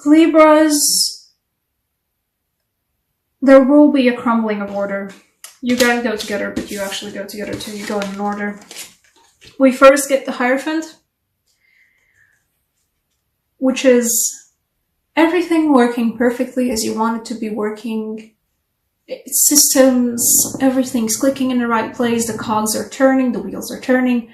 Libras, there will be a crumbling of order. You guys go together, but you actually go together too. You go in an order. We first get the Hierophant, which is everything working perfectly as you want it to be working. Systems, everything's clicking in the right place, the cogs are turning, the wheels are turning.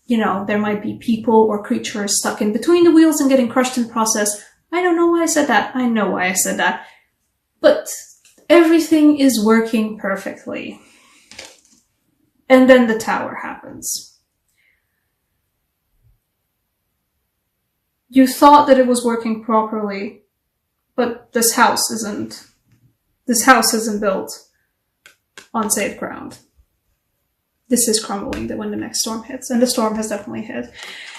You know, there might be people or creatures stuck in between the wheels and getting crushed in the process. I don't know why I said that. I know why I said that. But everything is working perfectly. And then the Tower happens. You thought that it was working properly, but this house isn't built on safe ground. This is crumbling when the next storm hits, and the storm has definitely hit.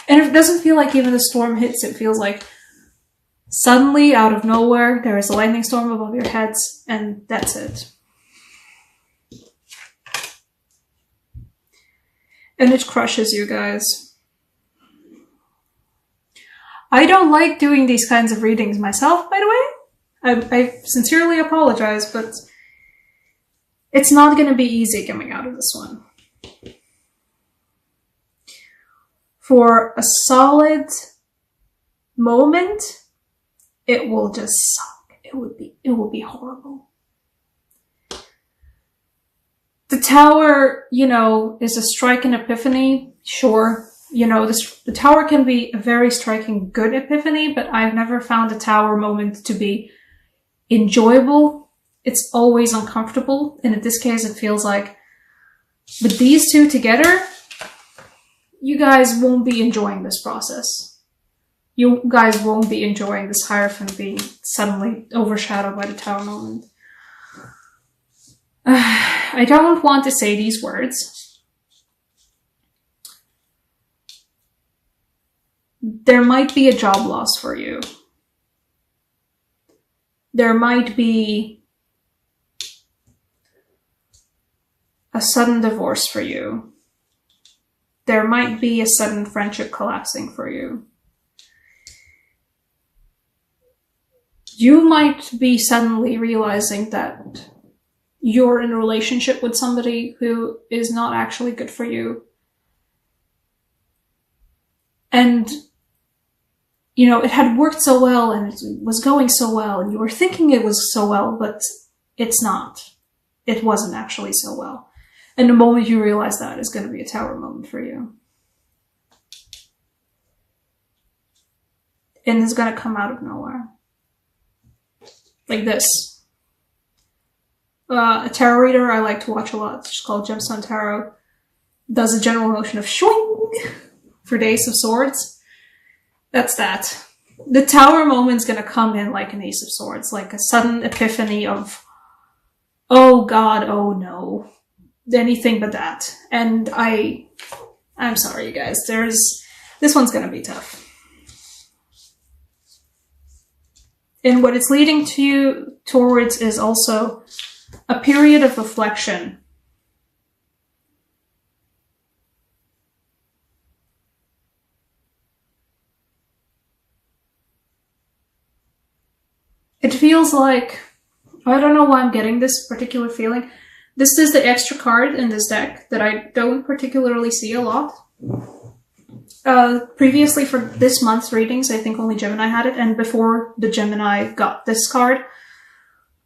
And it doesn't feel like even the storm hits, it feels like suddenly, out of nowhere, there is a lightning storm above your heads, and that's it. And it crushes you guys. I don't like doing these kinds of readings myself, by the way. I sincerely apologize, but it's not going to be easy coming out of this one. For a solid moment, it will just suck. It will be horrible. The Tower, you know, is a striking epiphany, sure. You know, the Tower can be a very striking good epiphany, but I've never found the Tower moment to be enjoyable. It's always uncomfortable, and in this case it feels like with these two together, you guys won't be enjoying this process. You guys won't be enjoying this Hierophant being suddenly overshadowed by the Tower moment. I don't want to say these words. There might be a job loss for you. There might be a sudden divorce for you. There might be a sudden friendship collapsing for you. You might be suddenly realizing that you're in a relationship with somebody who is not actually good for you. And you know, it had worked so well and it was going so well and you were thinking it was so well, but it's not. It wasn't actually so well. And the moment you realize that is going to be a Tower moment for you. And it's going to come out of nowhere. Like this. A tarot reader I like to watch a lot, it's called Gemstone Tarot, does a general motion of shwing for the Ace of Swords. That's that. The Tower moment's gonna come in like an Ace of Swords, like a sudden epiphany of, oh god, oh no. Anything but that. And I'm sorry you guys, this one's gonna be tough. And what it's leading to you towards is also a period of reflection. It feels like, I don't know why I'm getting this particular feeling. This is the extra card in this deck that I don't particularly see a lot. Previously for this month's readings, I think only Gemini had it, and before the Gemini got this card,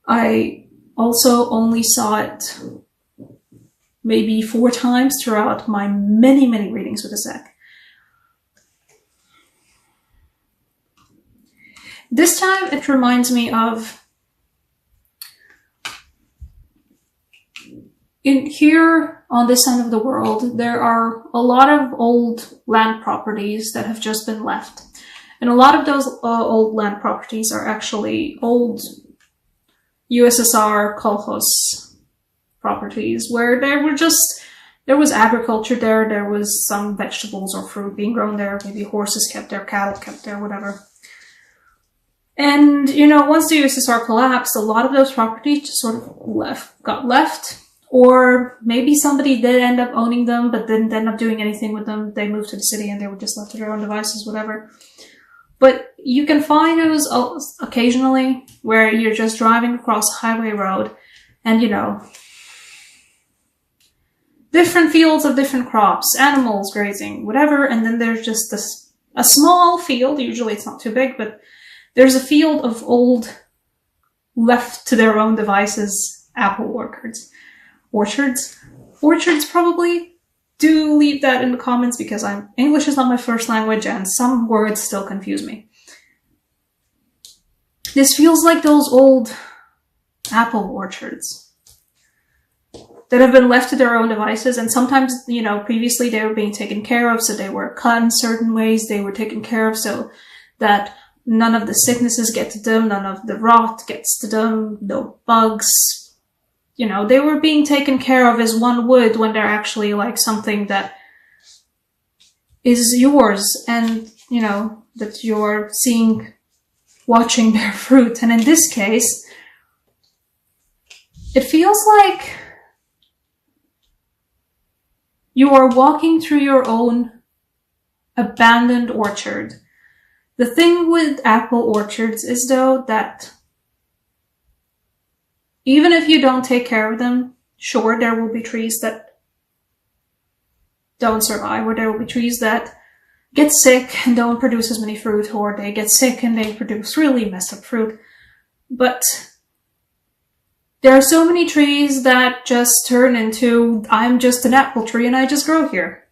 I also only saw it maybe 4 times throughout my many, many readings with this deck. This time it reminds me of, in here on this end of the world, there are a lot of old land properties that have just been left. And a lot of those old land properties are actually old USSR kolkhoz properties where there was agriculture there was some vegetables or fruit being grown there, maybe horses kept there, cattle kept there, whatever. And, you know, once the USSR collapsed, a lot of those properties just sort of got left. Or maybe somebody did end up owning them, but didn't end up doing anything with them. They moved to the city and they were just left to their own devices, whatever. But you can find those occasionally where you're just driving across a highway road and, you know, different fields of different crops, animals grazing, whatever, and then there's just a small field, usually it's not too big, but there's a field of old, left to their own devices, apple orchards. Orchards probably. Do leave that in the comments because English is not my first language and some words still confuse me. This feels like those old apple orchards that have been left to their own devices, and sometimes, you know, previously they were being taken care of, so they were cut in certain ways, they were taken care of so that none of the sicknesses get to them, none of the rot gets to them, no bugs. You know, they were being taken care of as one would when they're actually like something that is yours and, you know, that you're watching bear fruit. And in this case, it feels like you are walking through your own abandoned orchard. The thing with apple orchards is, though, that even if you don't take care of them, sure, there will be trees that don't survive, or there will be trees that get sick and don't produce as many fruit, or they get sick and they produce really messed up fruit. But there are so many trees that just turn into, I'm just an apple tree and I just grow here.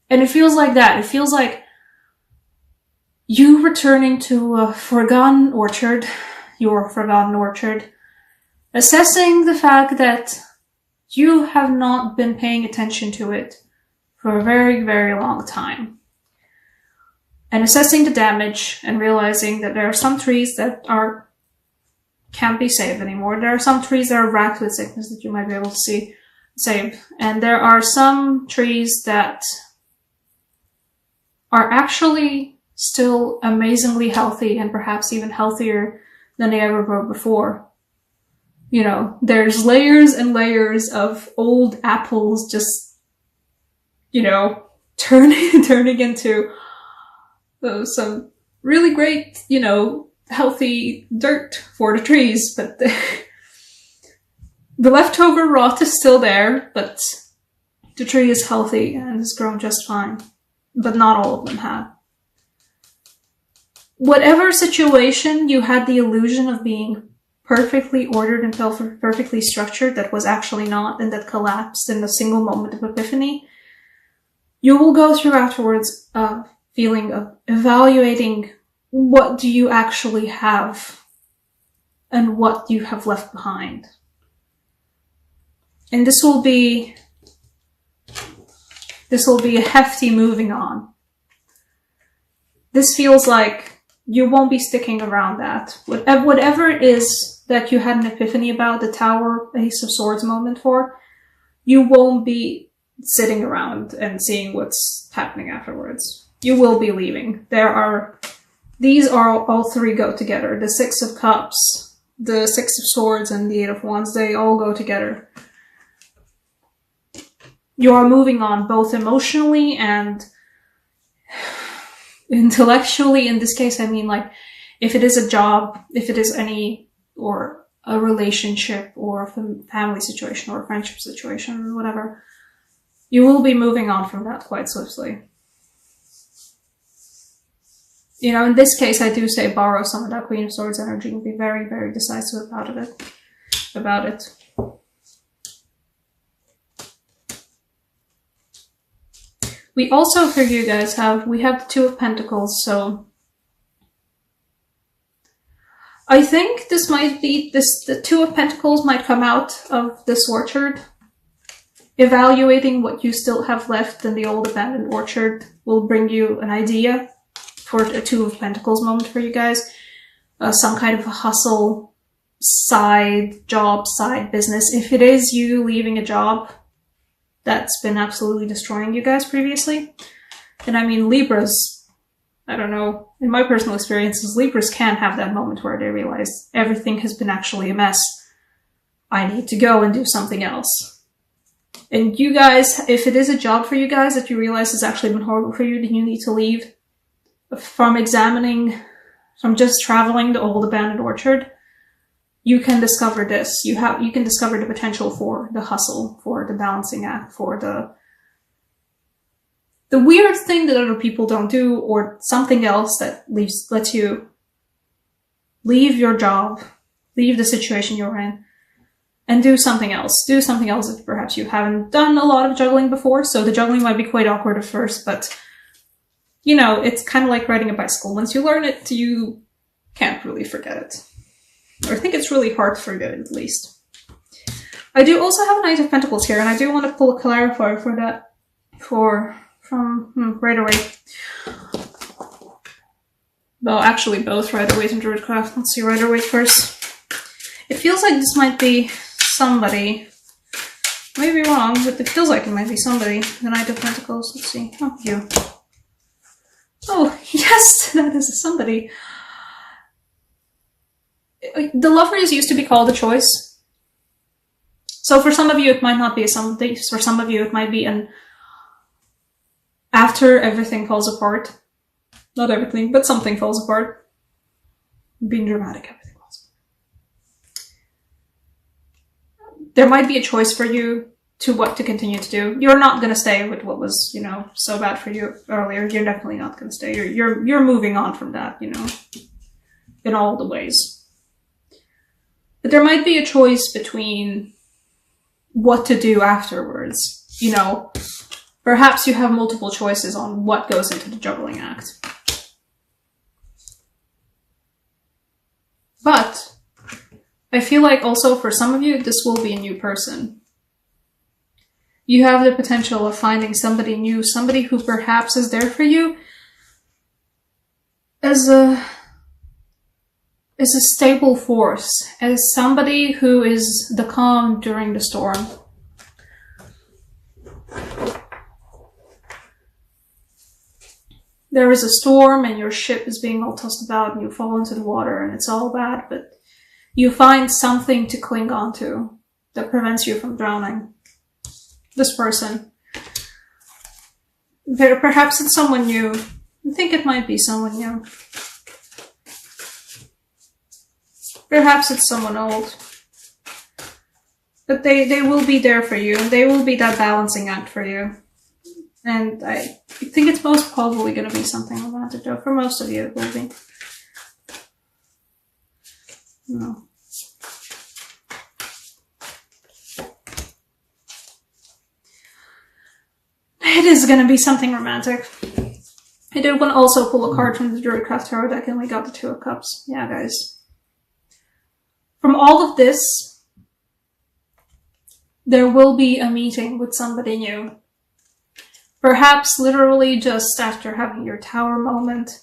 And it feels like that. It feels like you returning to a forgotten orchard, your forgotten orchard, assessing the fact that you have not been paying attention to it for a very, very long time. And assessing the damage and realizing that there are some trees that can't be saved anymore. There are some trees that are racked with sickness that you might be able to save. And there are some trees that are actually still amazingly healthy and perhaps even healthier than they ever were before. You know, there's layers and layers of old apples just, you know, turning into some really great, you know, healthy dirt for the trees. But the leftover rot is still there, but the tree is healthy and has grown just fine. But not all of them have. Whatever situation you had the illusion of being perfectly ordered and perfectly structured that was actually not, and that collapsed in a single moment of epiphany, you will go through afterwards a feeling of evaluating what do you actually have and what you have left behind. And this will be a hefty moving on. This feels like you won't be sticking around that. Whatever it is that you had an epiphany about, the Tower, Ace of Swords moment for, you won't be sitting around and seeing what's happening afterwards. You will be leaving. These are all three go together. The Six of Cups, the Six of Swords, and the Eight of Wands, they all go together. You are moving on both emotionally and intellectually. In this case, I mean, like, if it is a job, if it is or a relationship, or a family situation, or a friendship situation, whatever, you will be moving on from that quite swiftly. You know, in this case, I do say borrow some of that Queen of Swords energy and be very, very decisive about it. We also, for you guys, we have the Two of Pentacles, so I think the Two of Pentacles might come out of this orchard. Evaluating what you still have left in the old abandoned orchard will bring you an idea for a Two of Pentacles moment for you guys. Some kind of a hustle, side job, side business. If it is you leaving a job that's been absolutely destroying you guys previously. And I mean, Libras, I don't know, in my personal experiences, Libras can have that moment where they realize everything has been actually a mess. I need to go and do something else. And you guys, if it is a job for you guys that you realize has actually been horrible for you, then you need to leave. from just traveling the old abandoned orchard, you can discover this. You can discover the potential for the hustle, for the balancing act, for the weird thing that other people don't do, or something else that lets you leave your job, leave the situation you're in, and do something else. Do something else that perhaps you haven't done a lot of juggling before, so the juggling might be quite awkward at first, but you know, it's kind of like riding a bicycle. Once you learn it, you can't really forget it. Or I think it's really hard to forget it, at least. I do also have a Knight of Pentacles here, and I do want to pull a clarifier for that from Rider-Waite. Well, actually both Rider-Waite and Druidcraft. Let's see Rider-Waite first. It feels like this might be somebody. I may be wrong, but it feels like it might be somebody. The Knight of Pentacles. Let's see. Oh, you. Oh, yes, that is somebody. The Lovers used to be called a choice. So for some of you, it might not be a somebody. For some of you, it might be an after everything falls apart. Not everything, but something falls apart. Being dramatic, everything falls apart. There might be a choice for you to what to continue to do. You're not going to stay with what was, you know, so bad for you earlier. You're definitely not going to stay. You're moving on from that, you know, in all the ways. But there might be a choice between what to do afterwards. You know, perhaps you have multiple choices on what goes into the juggling act. But I feel like also for some of you, this will be a new person. You have the potential of finding somebody new, somebody who perhaps is there for you as a stable force, as somebody who is the calm during the storm. There is a storm and your ship is being all tossed about and you fall into the water and it's all bad, but you find something to cling on to that prevents you from drowning. This person. Perhaps it's someone new. I think it might be someone new. Perhaps it's someone old. But they will be there for you. They will be that balancing act for you. And I think it's most probably going to be something romantic, though. For most of you, it will be. No. It is going to be something romantic. I did want to also pull a card from the Druidcraft Tarot deck, and we got the Two of Cups. Yeah, guys. From all of this, there will be a meeting with somebody new. Perhaps literally just after having your tower moment,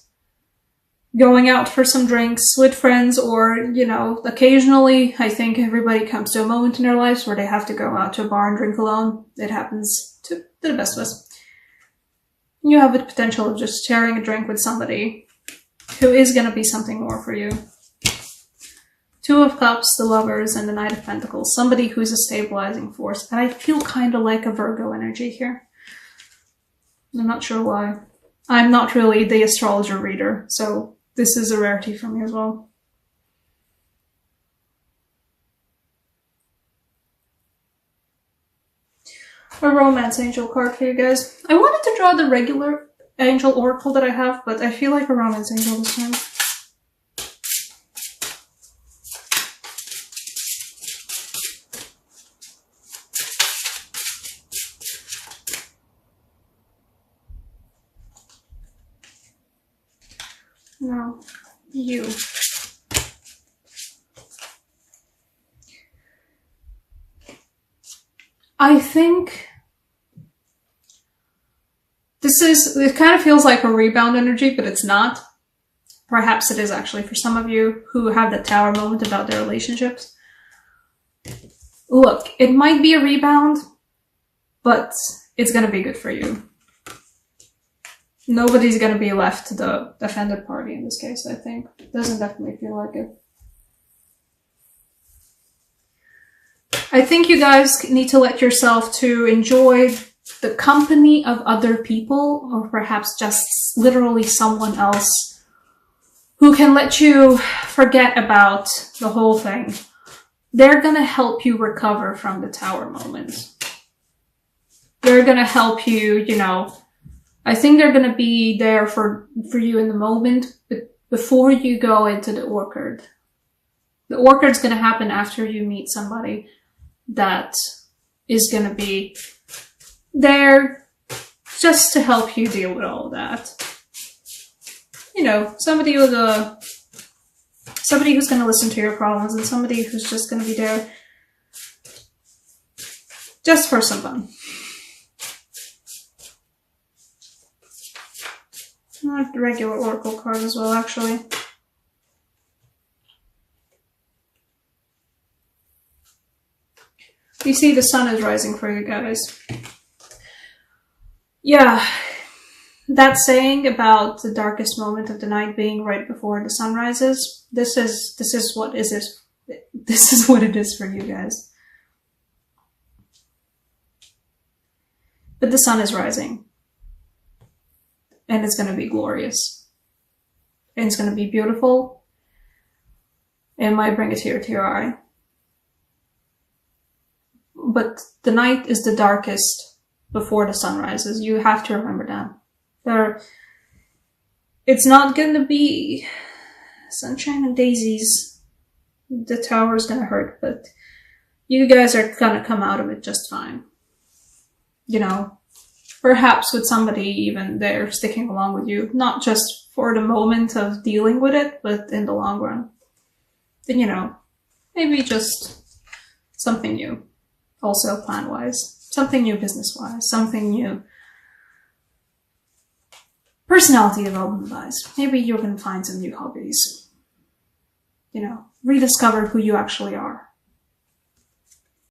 going out for some drinks with friends, or, you know, occasionally, I think everybody comes to a moment in their lives where they have to go out to a bar and drink alone. It happens to the best of us. You have the potential of just sharing a drink with somebody who is going to be something more for you. Two of Cups, the Lovers, and the Knight of Pentacles. Somebody who's a stabilizing force. And I feel kind of like a Virgo energy here. I'm not sure why. I'm not really the astrologer reader, so this is a rarity for me as well. A romance angel card for you guys. I wanted to draw the regular angel oracle that I have, but I feel like a romance angel this time. No, you. I think it kind of feels like a rebound energy, but it's not. Perhaps it is actually for some of you who have that tower moment about their relationships. Look, it might be a rebound, but it's going to be good for you. Nobody's going to be left to the offended party in this case, I think. It doesn't definitely feel like it. I think you guys need to let yourself to enjoy the company of other people, or perhaps just literally someone else who can let you forget about the whole thing, they're gonna help you recover from the Tower moment. They're gonna help you, you know, I think they're gonna be there for you in the moment, but before you go into the Orchard. The Orchard's gonna happen after you meet somebody that is gonna be there just to help you deal with all of that. You know, somebody who's gonna listen to your problems, and somebody who's just gonna be there just for some fun. I like the regular Oracle card as well, actually. You see, the sun is rising for you guys. Yeah, that saying about the darkest moment of the night being right before the sun rises, this is what it is for you guys. But the sun is rising. And it's going to be glorious. And it's going to be beautiful. It might bring a tear to your eye. But the night is the darkest before the sun rises. You have to remember that. It's not going to be sunshine and daisies. The Tower is going to hurt, but you guys are going to come out of it just fine. You know, perhaps with somebody even there sticking along with you, not just for the moment of dealing with it, but in the long run. Then, you know, maybe just something new. Also plan-wise. Something new business-wise. Something new personality development-wise. Maybe you're going to find some new hobbies. You know, rediscover who you actually are.